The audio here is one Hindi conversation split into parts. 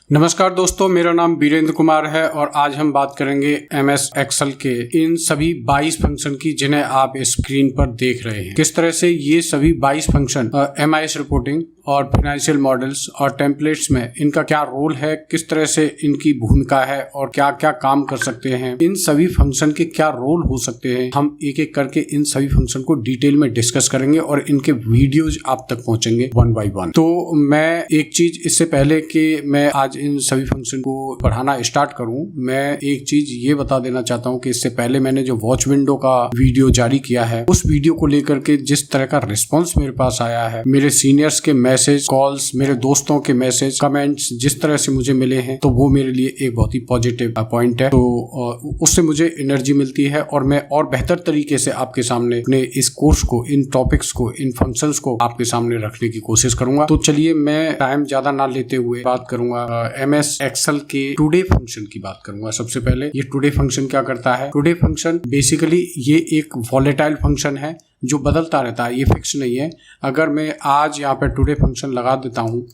नमस्कार दोस्तों, मेरा नाम वीरेंद्र कुमार है और आज हम बात करेंगे एमएस एक्सेल के इन सभी 22 फंक्शन की जिन्हें आप स्क्रीन पर देख रहे हैं। किस तरह से ये सभी 22 फंक्शन एमआईएस रिपोर्टिंग और फाइनेंशियल मॉडल्स और टेम्पलेट्स में इनका क्या रोल है, किस तरह से इनकी भूमिका है और क्या क्या काम कर सकते हैं, इन सभी फंक्शन के क्या रोल हो सकते हैं, हम एक एक करके इन सभी फंक्शन को डिटेल में डिस्कस करेंगे और इनके वीडियोज आप तक पहुंचेंगे वन बाय वन। तो मैं एक चीज इससे पहले कि मैं आज इन सभी फंक्शन को पढ़ाना स्टार्ट करूं, मैं एक चीज ये बता देना चाहता हूं कि इससे पहले मैंने जो वॉच विंडो का वीडियो जारी किया है उस वीडियो को लेकर के जिस तरह का रिस्पांस मेरे पास आया है, मेरे सीनियर्स के मैसेज, कॉल्स, मेरे दोस्तों के मैसेज, कमेंट्स जिस तरह से मुझे मिले हैं, तो वो मेरे लिए एक बहुत ही पॉजिटिव पॉइंट है। तो उससे मुझे एनर्जी मिलती है और मैं और बेहतर तरीके से आपके सामने अपने इस कोर्स को, इन टॉपिक्स को, इन फंक्शंस को आपके सामने रखने की कोशिश करूंगा। तो चलिए मैं टाइम ज्यादा ना लेते हुए बात करूंगा एमएस एक्सेल के टुडे फंक्शन की बात करूंगा। सबसे पहले ये टुडे फंक्शन क्या करता है। टुडे फंक्शन बेसिकली ये एक वॉलेटाइल फंक्शन है जो बदलता रहता है, ये फिक्स नहीं है। अगर मैं आज यहाँ पे टुडे फंक्शन लगा देता हूँ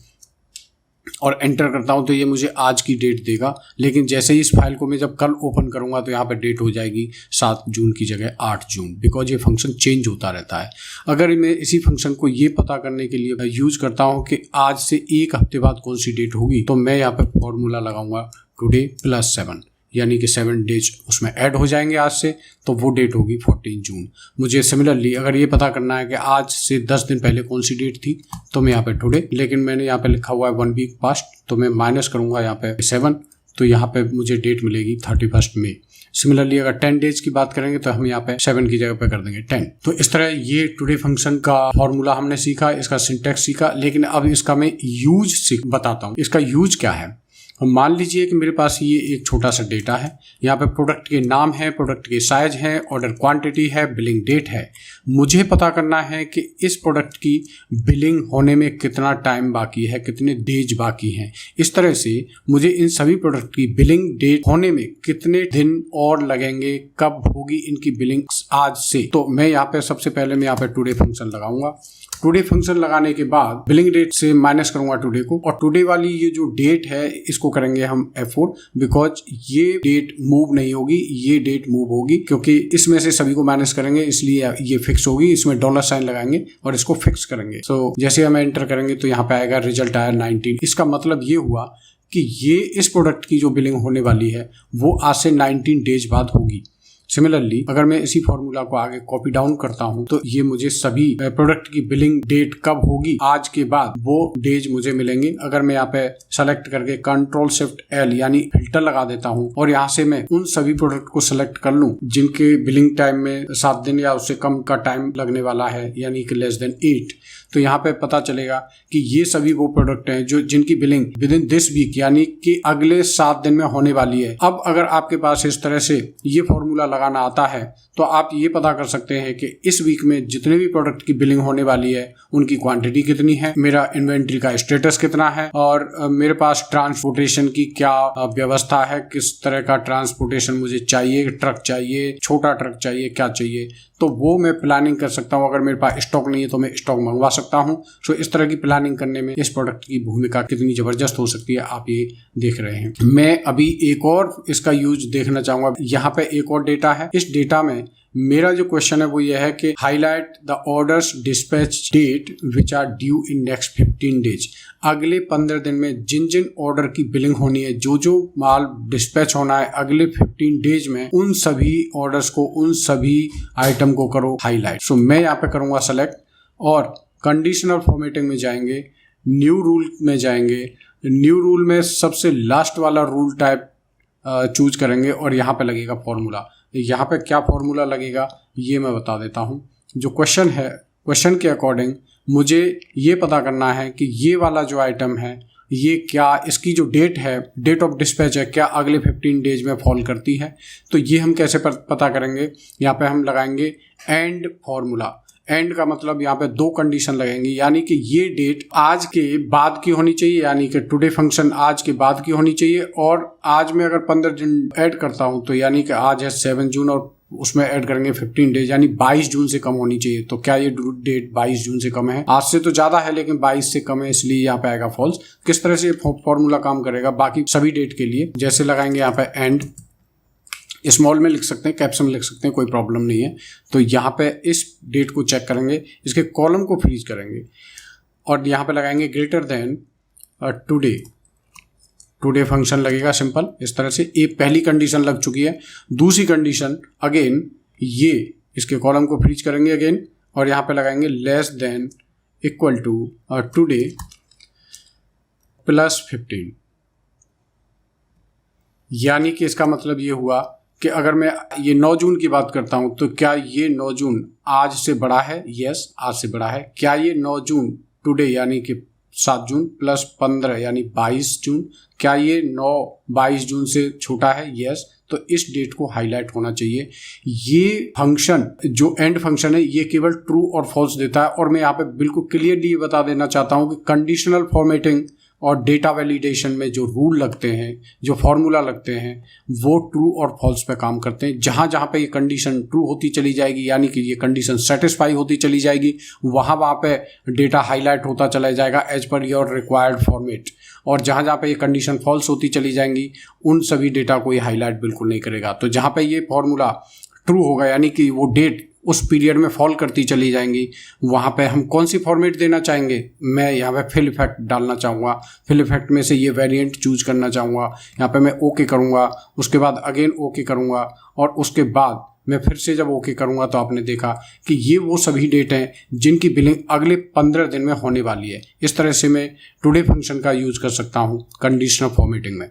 और एंटर करता हूं तो ये मुझे आज की डेट देगा, लेकिन जैसे ही इस फाइल को मैं जब कल ओपन करूंगा तो यहाँ पे डेट हो जाएगी 7 जून की जगह 8 जून, बिकॉज ये फंक्शन चेंज होता रहता है। अगर मैं इसी फंक्शन को ये पता करने के लिए यूज करता हूं कि आज से एक हफ्ते बाद कौन सी डेट होगी, तो मैं यहाँ पे फॉर्मूला लगाऊंगा टुडे प्लस 7, यानी कि 7 डेज उसमें ऐड हो जाएंगे आज से, तो वो डेट होगी 14 जून। मुझे सिमिलरली अगर ये पता करना है कि आज से 10 दिन पहले कौन सी डेट थी, तो मैं यहाँ पे टुडे, लेकिन मैंने यहाँ पे लिखा हुआ है 1 वीक पास्ट, तो मैं माइनस करूँगा यहाँ पे 7, तो यहाँ पे मुझे डेट मिलेगी 31 मई। सिमिलरली अगर 10 डेज की बात करेंगे तो हम यहाँ पे 7 की जगह पे कर देंगे 10। तो इस तरह ये टुडे फंक्शन का फॉर्मूला हमने सीखा, इसका सिंटैक्स सीखा, लेकिन अब इसका मैं यूज बताता हूँ। इसका यूज क्या है। मान लीजिए कि मेरे पास ये एक छोटा सा डेटा है, यहाँ पे प्रोडक्ट के नाम है, प्रोडक्ट के साइज है, ऑर्डर क्वांटिटी है, बिलिंग डेट है। मुझे पता करना है कि इस प्रोडक्ट की बिलिंग होने में कितना टाइम बाकी है, कितने डेज बाकी हैं। इस तरह से मुझे इन सभी प्रोडक्ट की बिलिंग डेट होने में कितने दिन और लगेंगे, कब होगी इनकी बिलिंग आज से। तो मैं यहाँ पे सबसे पहले मैं यहाँ पे टुडे फंक्शन लगाऊंगा। टुडे फंक्शन लगाने के बाद बिलिंग डेट से माइनस करूंगा टुडे को, और टुडे वाली ये जो डेट है इसको करेंगे हम F4, बिकॉज ये डेट मूव नहीं होगी, ये डेट मूव होगी, क्योंकि इसमें से सभी को माइनस करेंगे इसलिए ये फिक्स होगी। इसमें डॉलर साइन लगाएंगे और इसको फिक्स करेंगे। सो जैसे हम एंटर करेंगे तो यहाँ पे आएगा रिजल्ट आया 19। इसका मतलब ये हुआ कि ये इस प्रोडक्ट की जो बिलिंग होने वाली है वो आज से 19 डेज बाद होगी। सिमिलरली अगर मैं इसी फॉर्मूला को आगे कॉपी डाउन करता हूं तो ये मुझे सभी प्रोडक्ट की बिलिंग डेट कब होगी आज के बाद वो डेज मुझे मिलेंगे। अगर मैं यहाँ पे सेलेक्ट करके Ctrl+Shift+L यानी फिल्टर लगा देता हूं और यहाँ से मैं उन सभी प्रोडक्ट को सिलेक्ट कर लूं जिनके बिलिंग टाइम में 7 दिन या उससे कम का टाइम लगने वाला है, यानी कि लेस देन 8, तो यहाँ पे पता चलेगा कि ये सभी वो प्रोडक्ट हैं जो जिनकी billing within this week यानी कि अगले 7 दिन में होने वाली है। अब अगर आपके पास इस तरह से ये फॉर्मूला लगाना आता है तो आप ये पता कर सकते हैं कि इस वीक में जितने भी प्रोडक्ट की बिलिंग होने वाली है उनकी क्वांटिटी कितनी है, मेरा इन्वेंट्री का स्टेटस कितना है, और मेरे पास ट्रांसपोर्टेशन की क्या व्यवस्था है, किस तरह का ट्रांसपोर्टेशन मुझे चाहिए, ट्रक चाहिए, छोटा ट्रक चाहिए, क्या चाहिए, तो वो मैं प्लानिंग कर सकता हूँ। अगर मेरे पास स्टॉक नहीं है तो मैं स्टॉक मंगवा सकता हूँ। सो इस तरह की प्लानिंग करने में इस प्रोडक्ट की भूमिका कितनी जबरदस्त हो सकती है आप ये देख रहे हैं। मैं अभी एक और इसका यूज देखना चाहूंगा। यहाँ पे एक और डेटा है। इस डेटा में मेरा जो क्वेश्चन है वो ये है कि highlight the orders dispatch date which are due in next 15 days. अगले 15 दिन में जिन जिन ऑर्डर की बिलिंग होनी है, जो जो माल डिस्पैच होना है अगले 15 डेज में, उन सभी ऑर्डर्स को, उन सभी आइटम को करो हाईलाइट। सो मैं यहाँ पे करूँगा सेलेक्ट और कंडीशनल फॉर्मेटिंग में जाएंगे, न्यू रूल में जाएंगे, न्यू रूल में सबसे लास्ट वाला रूल टाइप चूज करेंगे और यहाँ पे लगेगा फॉर्मूला। यहाँ पे क्या फॉर्मूला लगेगा ये मैं बता देता हूँ। जो क्वेश्चन है, क्वेश्चन के अकॉर्डिंग मुझे ये पता करना है कि ये वाला जो आइटम है ये क्या, इसकी जो डेट है, डेट ऑफ डिस्पैच है, क्या अगले 15 डेज में फॉल करती है। तो ये हम कैसे पता करेंगे। यहाँ पे हम लगाएंगे एंड फॉर्मूला। एंड का मतलब यहाँ पे 2 कंडीशन लगेंगी, यानी कि ये डेट आज के बाद की होनी चाहिए, यानी कि टुडे फंक्शन आज के बाद की होनी चाहिए, और आज में अगर 15 दिन ऐड करता हूँ तो यानी कि आज है 7 जून और उसमें ऐड करेंगे 15 डेज, यानी 22 जून से कम होनी चाहिए। तो क्या ये ड्यू डेट 22 जून से कम है? आज से तो ज़्यादा है लेकिन 22 से कम है, इसलिए यहाँ पे आएगा फॉल्स। किस तरह से फॉर्मूला काम करेगा बाकी सभी डेट के लिए, जैसे लगाएंगे यहाँ पे एंड, स्मॉल में लिख सकते हैं, कैप्सन में लिख सकते हैं, कोई प्रॉब्लम नहीं है। तो यहाँ पे इस डेट को चेक करेंगे, इसके कॉलम को फ्रीज करेंगे और यहाँ पे लगाएंगे greater than today. Today function लगेगा सिंपल इस तरह से। एक पहली कंडीशन लग चुकी है। दूसरी कंडीशन अगेन ये इसके कॉलम को फ्रीज करेंगे अगेन और यहाँ पे लगाएंगे less than equal to today plus 15, यानी कि इसका मतलब ये हुआ कि अगर मैं ये 9 जून की बात करता हूं तो क्या ये 9 जून आज से बड़ा है? यस, आज से बड़ा है। क्या ये 9 जून टुडे यानी कि 7 जून प्लस 15 यानी 22 जून, क्या ये 22 जून से छोटा है? यस। तो इस डेट को हाईलाइट होना चाहिए। ये फंक्शन जो एंड फंक्शन है ये केवल ट्रू और फॉल्स देता है। और मैं यहाँ पे बिल्कुल क्लियरली बता देना चाहता हूँ कि कंडीशनल फॉर्मेटिंग और डेटा वैलिडेशन में जो रूल लगते हैं, जो फॉर्मूला लगते हैं, वो ट्रू और फॉल्स पे काम करते हैं। जहाँ जहाँ पे ये कंडीशन ट्रू होती चली जाएगी यानी कि ये कंडीशन सेटिस्फाई होती चली जाएगी, वहाँ पे डेटा हाईलाइट होता चला जाएगा as per your required format. और जहाँ जहाँ पे ये कंडीशन फॉल्स होती चली जाएंगी उन सभी डेटा को ये हाईलाइट बिल्कुल नहीं करेगा। तो जहाँ पे ये फॉर्मूला ट्रू होगा यानी कि वो डेट उस पीरियड में फॉल करती चली जाएंगी, वहाँ पे हम कौन सी फॉर्मेट देना चाहेंगे? मैं यहाँ पे फिल इफेक्ट डालना चाहूँगा। फिल इफेक्ट में से ये वेरिएंट चूज करना चाहूँगा। यहाँ पे मैं ओके करूँगा, उसके बाद अगेन ओके करूँगा और उसके बाद मैं फिर से जब ओके करूँगा तो आपने देखा कि ये वो सभी डेट हैं जिनकी बिलिंग अगले 15 दिन में होने वाली है। इस तरह से मैं टुडे फंक्शन का यूज़ कर सकता हूँ कंडीशनल फॉर्मेटिंग में।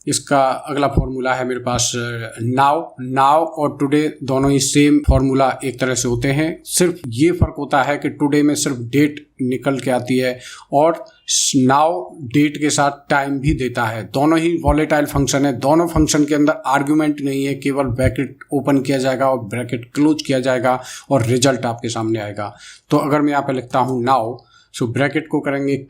इसका अगला फॉर्मूला है मेरे पास नाउ और टुडे दोनों ही सेम फॉर्मूला एक तरह से होते हैं। सिर्फ ये फर्क होता है कि टुडे में सिर्फ डेट निकल के आती है और नाउ डेट के साथ टाइम भी देता है। दोनों ही वॉलेटाइल फंक्शन है। दोनों फंक्शन के अंदर आर्गुमेंट नहीं है, केवल ब्रैकेट ओपन किया जाएगा और ब्रैकेट क्लोज किया जाएगा और रिजल्ट आपके सामने आएगा। तो अगर मैं यहाँ पे लिखता हूँ नाउ, सो ब्रैकेट को करेंगे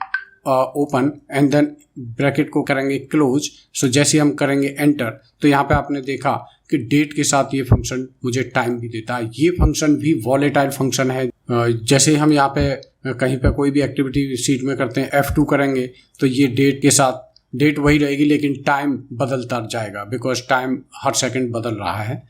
ओपन एंड देन ब्रैकेट को करेंगे क्लोज। सो जैसे हम करेंगे एंटर तो यहाँ पे आपने देखा कि डेट के साथ ये फंक्शन मुझे टाइम भी देता है। ये फंक्शन भी वॉलेटाइल फंक्शन है। जैसे हम यहाँ पे कहीं पे कोई भी एक्टिविटी शीट में करते हैं, F2 करेंगे तो ये डेट के साथ डेट वही रहेगी लेकिन टाइम बदलता जाएगा, बिकॉज टाइम हर सेकंड बदल रहा है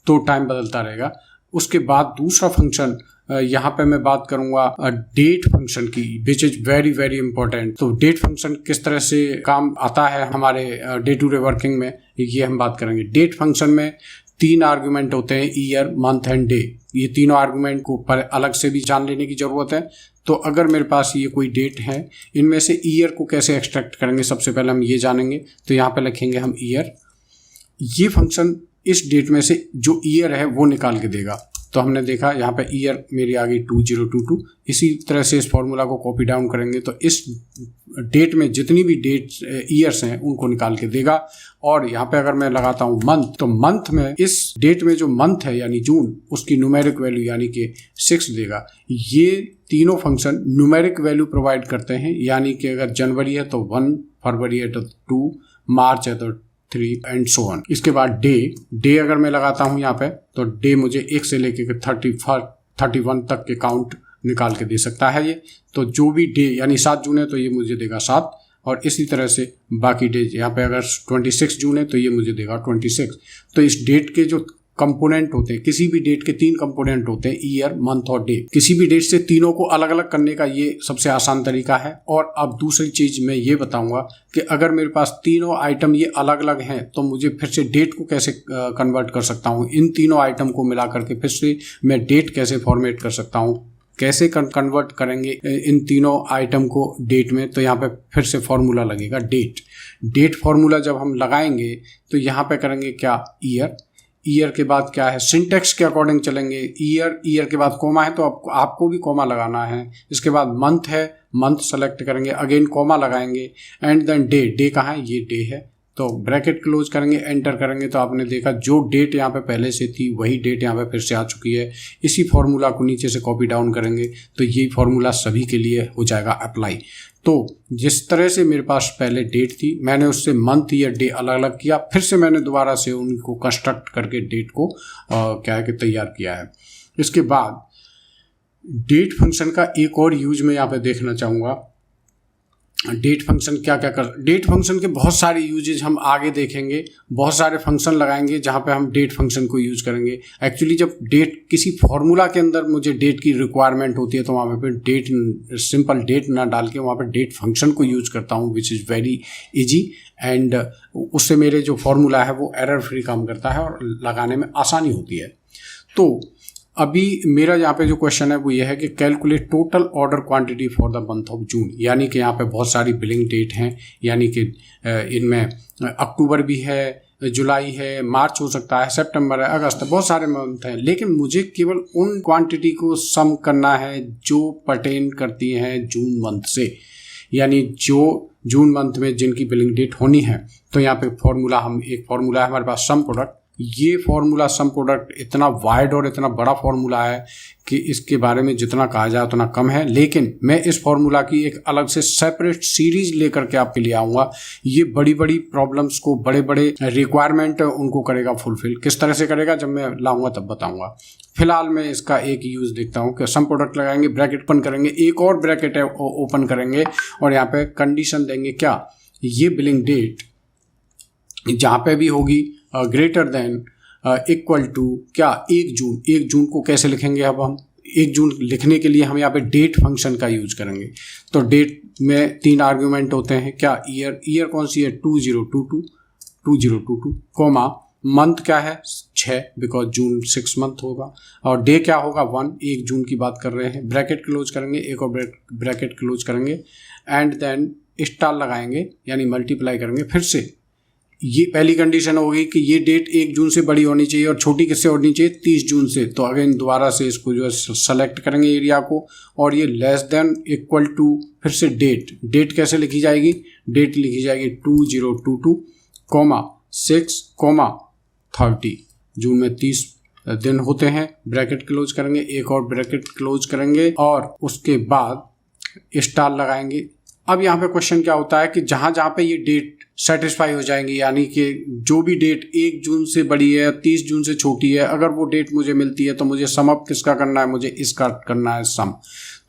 तो टाइम बदलता रहेगा। उसके बाद दूसरा फंक्शन यहाँ पे मैं बात करूंगा डेट फंक्शन की, which is very very important. तो डेट फंक्शन किस तरह से काम आता है हमारे डे टू डे वर्किंग में, ये हम बात करेंगे। डेट फंक्शन में 3 आर्गुमेंट होते हैं, ईयर, मंथ एंड डे। ये तीनों आर्गुमेंट को पर अलग से भी जान लेने की जरूरत है। तो अगर मेरे पास ये कोई डेट है, इनमें से ईयर को कैसे एक्सट्रैक्ट करेंगे सबसे पहले हम ये जानेंगे। तो यहाँ पे लिखेंगे हम ईयर। ये फंक्शन इस डेट में से जो ईयर है वो निकाल के देगा। तो हमने देखा यहाँ पे ईयर मेरी आ गई 2022। इसी तरह से इस फॉर्मूला को कॉपी डाउन करेंगे तो इस डेट में जितनी भी डेट ईयर्स हैं उनको निकाल के देगा। और यहाँ पे अगर मैं लगाता हूँ मंथ, तो मंथ में इस डेट में जो मंथ है यानी जून, उसकी न्यूमेरिक वैल्यू यानी कि 6 देगा। ये तीनों फंक्शन न्यूमेरिक वैल्यू प्रोवाइड करते हैं, यानी कि अगर जनवरी है तो 1, फरवरी है तो 2, मार्च है तो 3 एंड सो ऑन। इसके बाद डे अगर मैं लगाता हूँ यहाँ पे तो डे मुझे 1 से लेके 31 तक के काउंट निकाल के दे सकता है ये। तो जो भी डे यानी 7 जून है तो ये मुझे देगा 7, और इसी तरह से बाकी डे। यहाँ पे अगर 26 जून है तो ये मुझे देगा 26। तो इस डेट के जो कंपोनेंट होते हैं, किसी भी डेट के 3 कंपोनेंट होते हैं, ईयर, मंथ और डे। किसी भी डेट से तीनों को अलग अलग करने का ये सबसे आसान तरीका है। और अब दूसरी चीज मैं ये बताऊंगा कि अगर मेरे पास तीनों आइटम ये अलग अलग हैं तो मुझे फिर से डेट को कैसे कन्वर्ट कर सकता हूँ। इन तीनों आइटम को मिला करके फिर से मैं डेट कैसे फॉर्मेट कर सकता हूँ, कैसे कन्वर्ट करेंगे इन तीनों आइटम को डेट में। तो यहाँ पे फिर से फॉर्मूला लगेगा डेट फॉर्मूला जब हम लगाएंगे तो यहाँ पे करेंगे क्या, ईयर के बाद क्या है, सिंटेक्स के अकॉर्डिंग चलेंगे। ईयर के बाद कोमा है तो आपको भी कोमा लगाना है। इसके बाद मंथ है, मंथ सेलेक्ट करेंगे, अगेन कोमा लगाएंगे एंड देन डे कहाँ है, ये डे है तो ब्रैकेट क्लोज करेंगे, एंटर करेंगे। तो आपने देखा जो डेट यहाँ पे पहले से थी वही डेट यहाँ पे फिर से आ चुकी है। इसी फॉर्मूला को नीचे से कॉपी डाउन करेंगे तो यही फॉर्मूला सभी के लिए हो जाएगा अप्लाई। तो जिस तरह से मेरे पास पहले डेट थी, मैंने उससे मंथ या डे अलग अलग किया, फिर से मैंने दोबारा से उनको कंस्ट्रक्ट करके डेट को क्या है कि तैयार किया है। इसके बाद डेट फंक्शन का एक और यूज मैं यहाँ पे देखना चाहूँगा। डेट फंक्शन क्या क्या कर, डेट फंक्शन के बहुत सारे यूजेज हम आगे देखेंगे, बहुत सारे फंक्शन लगाएंगे जहाँ पे हम डेट फंक्शन को यूज करेंगे। एक्चुअली जब डेट किसी फॉर्मूला के अंदर मुझे डेट की रिक्वायरमेंट होती है तो वहाँ पे डेट, सिंपल डेट ना डाल के वहाँ पे डेट फंक्शन को यूज करता हूँ, which is very easy and उससे मेरे जो फॉर्मूला है वो एरर फ्री काम करता है और लगाने में आसानी होती है। तो अभी मेरा यहाँ पे जो क्वेश्चन है वो ये है कि calculate total order quantity for the month of June, यानी कि यहाँ पे बहुत सारी बिलिंग डेट हैं, यानी कि इनमें अक्टूबर भी है, जुलाई है, मार्च हो सकता है, सितंबर है, अगस्त है, बहुत सारे मंथ हैं, लेकिन मुझे केवल उन क्वांटिटी को सम करना है जो पर्टेन करती हैं जून मंथ से, यानी जो जून मंथ में जिनकी बिलिंग डेट होनी है। तो यहाँ पे फॉर्मूला, हम एक फॉर्मूला है हमारे पास सम प्रोडक्ट। ये फॉर्मूला सम प्रोडक्ट इतना वाइड और इतना बड़ा फॉर्मूला है कि इसके बारे में जितना कहा जाए उतना कम है, लेकिन मैं इस फॉर्मूला की एक अलग से सेपरेट सीरीज लेकर के आपके लिए आऊँगा। ये बड़ी बड़ी प्रॉब्लम्स को, बड़े बड़े रिक्वायरमेंट उनको करेगा फुलफिल। किस तरह से करेगा जब मैं लाऊंगा तब बताऊंगा। फिलहाल मैं इसका एक यूज़ देखता हूँ कि सम प्रोडक्ट लगाएंगे, ब्रैकेट ओपन करेंगे, एक और ब्रैकेट ओपन करेंगे और यहाँ पे कंडीशन देंगे क्या, ये बिलिंग डेट जहाँ पे भी होगी ग्रेटर देन इक्वल टू क्या 1 जून। 1 जून को कैसे लिखेंगे, अब हम 1 जून लिखने के लिए हम यहाँ पे डेट फंक्शन का यूज करेंगे। तो डेट में 3 आर्ग्यूमेंट होते हैं, क्या, ईयर कौन सी है 2022 कोमा मंथ क्या है 6 बिकॉज जून 6 मंथ होगा, और डे क्या होगा 1 जून की बात कर रहे हैं। ब्रैकेट क्लोज करेंगे, एक और ब्रैकेट क्लोज करेंगे एंड देन स्टार लगाएंगे यानी मल्टीप्लाई करेंगे। फिर से ये पहली कंडीशन होगी कि ये डेट 1 जून से बड़ी होनी चाहिए और छोटी किससे होनी चाहिए 30 जून से। तो अगेन दोबारा से इसको जो है सेलेक्ट करेंगे एरिया को, और ये लेस देन इक्वल टू, फिर से डेट कैसे लिखी जाएगी, डेट लिखी जाएगी 2022 कोमा 6,30। जून में 30 दिन होते हैं। ब्रैकेट क्लोज करेंगे, एक और ब्रैकेट क्लोज करेंगे और उसके बाद स्टार लगाएंगे। अब यहाँ पे क्वेश्चन क्या होता है कि जहाँ जहाँ पे ये डेट सेटिस्फाई हो जाएंगी, यानी कि जो भी डेट 1 जून से बड़ी है, 30 जून से छोटी है, अगर वो डेट मुझे मिलती है तो मुझे सम अप किसका करना है, मुझे इसका करना है सम।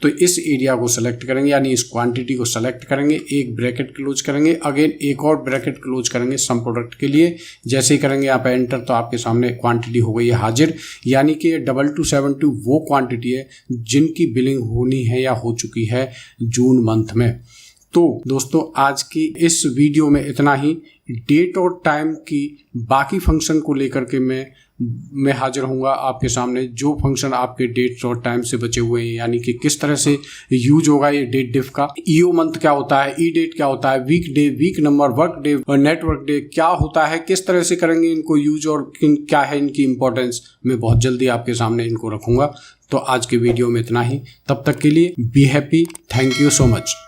तो इस एरिया को सेलेक्ट करेंगे यानी इस क्वांटिटी को सेलेक्ट करेंगे, एक ब्रैकेट क्लोज करेंगे, अगेन एक और ब्रैकेट क्लोज करेंगे सम प्रोडक्ट के लिए। जैसे ही करेंगे यहाँ पे एंटर तो आपके सामने क्वांटिटी हो गई है हाजिर, यानी कि 2272 वो क्वांटिटी है जिनकी बिलिंग होनी है या हो चुकी है जून मंथ में। तो दोस्तों आज की इस वीडियो में इतना ही। डेट और टाइम की बाकी फंक्शन को लेकर के मैं हाजिर होऊंगा आपके सामने, जो फंक्शन आपके डेट और टाइम से बचे हुए हैं, यानी कि किस तरह से यूज होगा ये डेट डिफ का। ईओ मंथ क्या होता है, ई डेट क्या होता है, week day, week number, work day और नेटवर्क डे क्या होता है, किस तरह से करेंगे इनको यूज और क्या है इनकी इंपॉर्टेंस, मैं बहुत जल्दी आपके सामने इनको रखूंगा। तो आज के वीडियो में इतना ही, तब तक के लिए be happy, thank you so much.